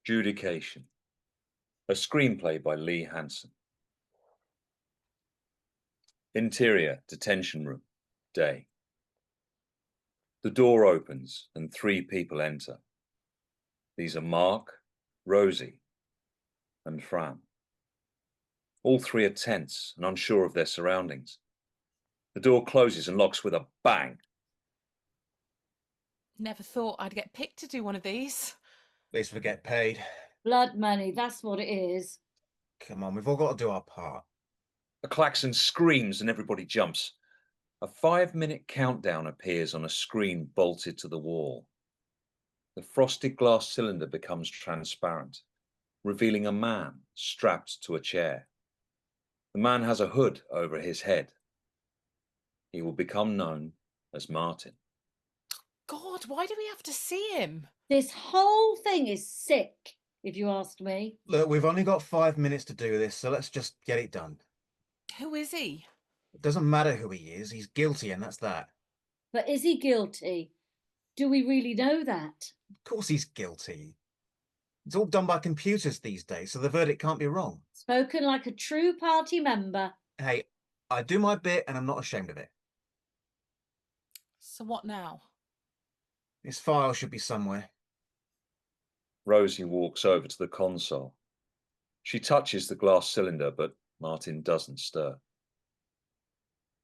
Judication, a screenplay by Hanson. Interior, detention room, day. The door opens and 3 people enter. These are Mark, Rosie, and Fran. All 3 are tense and unsure of their surroundings. The door closes and locks with a bang. Never thought I'd get picked to do one of these. At least we get paid. Blood money, that's what it is. Come on, we've all got to do our part. A klaxon screams and everybody jumps. A 5-minute countdown appears on a screen bolted to the wall. The frosted glass cylinder becomes transparent, revealing a man strapped to a chair. The man has a hood over his head. He will become known as Martin. God, why do we have to see him? This whole thing is sick, if you ask me. Look, we've only got 5 minutes to do this, so let's just get it done. Who is he? It doesn't matter who he is, he's guilty and that's that. But is he guilty? Do we really know that? Of course he's guilty. It's all done by computers these days, so the verdict can't be wrong. Spoken like a true party member. Hey, I do my bit and I'm not ashamed of it. So what now? This file should be somewhere. Rosie walks over to the console. She touches the glass cylinder, but Martin doesn't stir.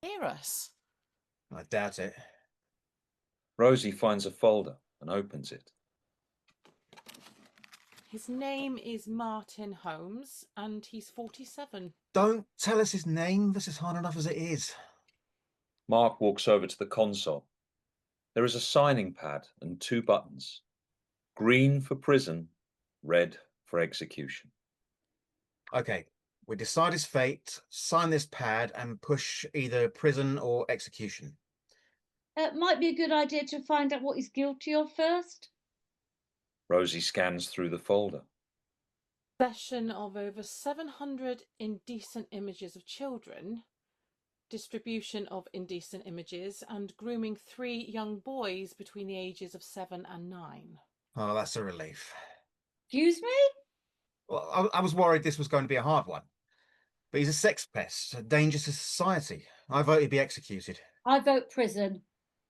Hear us? I doubt it. Rosie finds a folder and opens it. His name is Martin Holmes, and he's 47. Don't tell us his name. This is hard enough as it is. Mark walks over to the console. There is a signing pad and 2 buttons. Green for prison, red for execution. Okay, we decide his fate, sign this pad and push either prison or execution. It might be a good idea to find out what he's guilty of first. Rosie scans through the folder. Possession of over 700 indecent images of children, distribution of indecent images, and grooming 3 young boys between the ages of 7 and 9. Oh, that's a relief. Excuse me? Well, I was worried this was going to be a hard one. But he's a sex pest, a danger to society. I vote he'd be executed. I vote prison.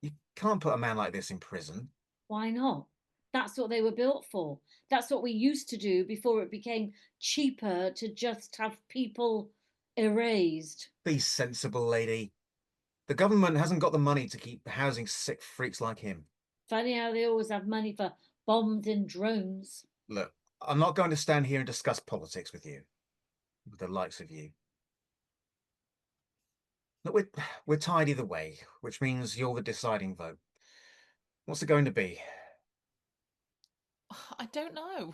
You can't put a man like this in prison. Why not? That's what they were built for. That's what we used to do before it became cheaper to just have people erased. Be sensible, lady. The government hasn't got the money to keep housing sick freaks like him. Funny how they always have money for bombs and drones. Look, I'm not going to stand here and discuss politics with you. With the likes of you. Look, we're tied either way, which means you're the deciding vote. What's it going to be? I don't know.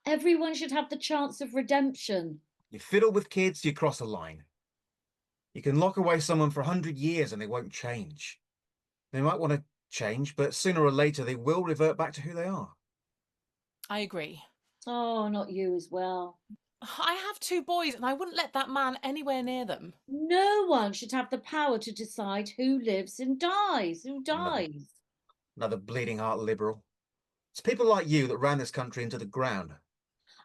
Everyone should have the chance of redemption. You fiddle with kids, you cross a line. You can lock away someone for 100 years and they won't change. They might want to change, but sooner or later they will revert back to who they are. I agree. Oh, not you as well. I have 2 boys and I wouldn't let that man anywhere near them. No one should have the power to decide who lives and dies. Who dies? Another bleeding heart liberal. It's people like you that ran this country into the ground.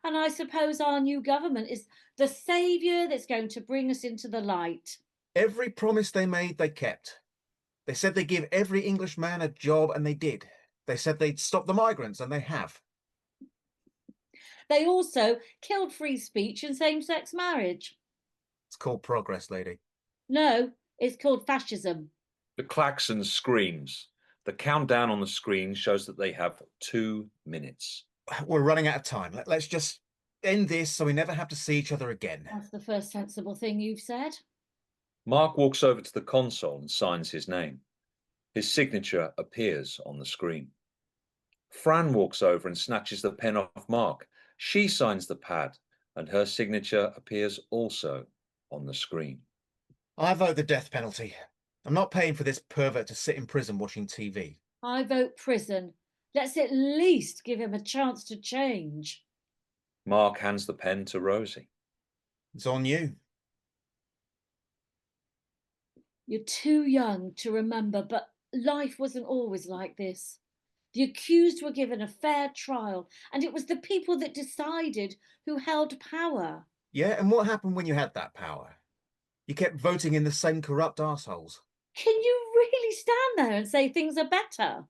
And I suppose our new government is the saviour that's going to bring us into the light. Every promise they made, they kept. They said they'd give every Englishman a job, and they did. They said they'd stop the migrants, and they have. They also killed free speech and same-sex marriage. It's called progress, lady. No, it's called fascism. The klaxon screams. The countdown on the screen shows that they have 2 minutes. We're running out of time. Let's just end this so we never have to see each other again. That's the first sensible thing you've said. Mark walks over to the console and signs his name. His signature appears on the screen. Fran walks over and snatches the pen off Mark. She signs the pad, and her signature appears also on the screen. I vote the death penalty. I'm not paying for this pervert to sit in prison watching TV. I vote prison. Let's at least give him a chance to change. Mark hands the pen to Rosie. It's on you. You're too young to remember, but life wasn't always like this. The accused were given a fair trial, and it was the people that decided who held power. Yeah, and what happened when you had that power? You kept voting in the same corrupt arseholes. Can you really stand there and say things are better?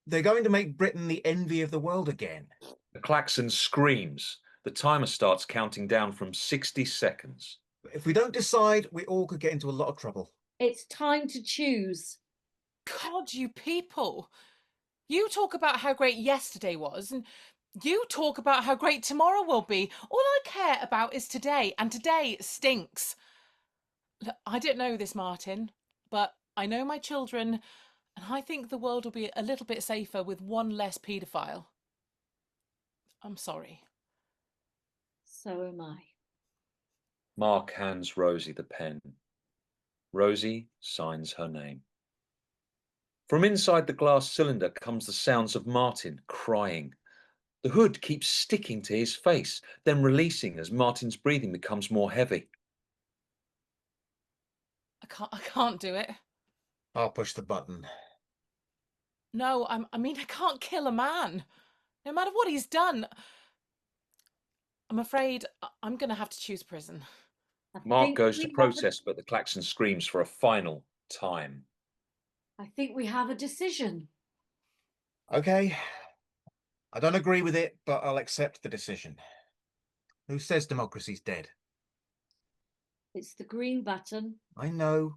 They're going to make Britain the envy of the world again. The klaxon screams. The timer starts counting down from 60 seconds. If we don't decide, we all could get into a lot of trouble. It's time to choose. God, you people. You talk about how great yesterday was, and you talk about how great tomorrow will be. All I care about is today, and today stinks. Look, I don't know this, Martin, but I know my children, and I think the world will be a little bit safer with one less paedophile. I'm sorry. So am I. Mark hands Rosie the pen. Rosie signs her name. From inside the glass cylinder comes the sounds of Martin crying. The hood keeps sticking to his face, then releasing as Martin's breathing becomes more heavy. I can't do it. I'll push the button. No, I mean, I can't kill a man. No matter what he's done. I'm afraid I'm going to have to choose prison. Mark goes to protest, but the klaxon screams for a final time. I think we have a decision. Okay. I don't agree with it, but I'll accept the decision. Who says democracy's dead? It's the green button. I know.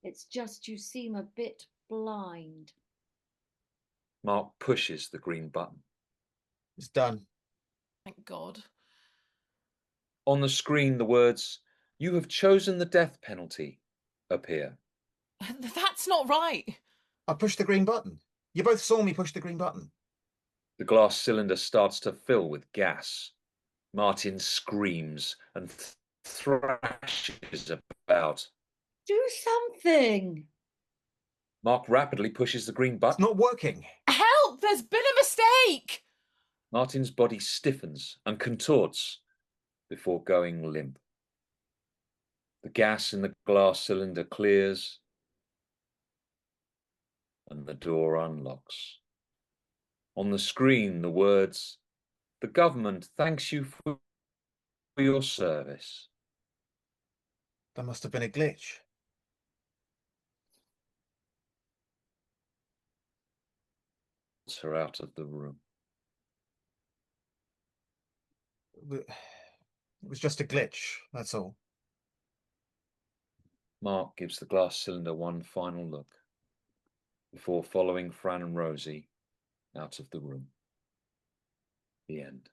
It's just you seem a bit blind. Mark pushes the green button. It's done. Thank God. On the screen, the words, "You have chosen the death penalty," appear. That's not right. I pushed the green button. You both saw me push the green button. The glass cylinder starts to fill with gas. Martin screams and thrashes about. Do something. Mark rapidly pushes the green It's button. not working. Help! There's been a mistake! Martin's body stiffens and contorts before going limp. The gas in the glass cylinder clears and the door unlocks. On the screen, the words, "The government thanks you for your service." That must have been a glitch. Her out of the room. It was just a glitch, that's all. Mark gives the glass cylinder one final look before following Fran and Rosie out of the room. The end.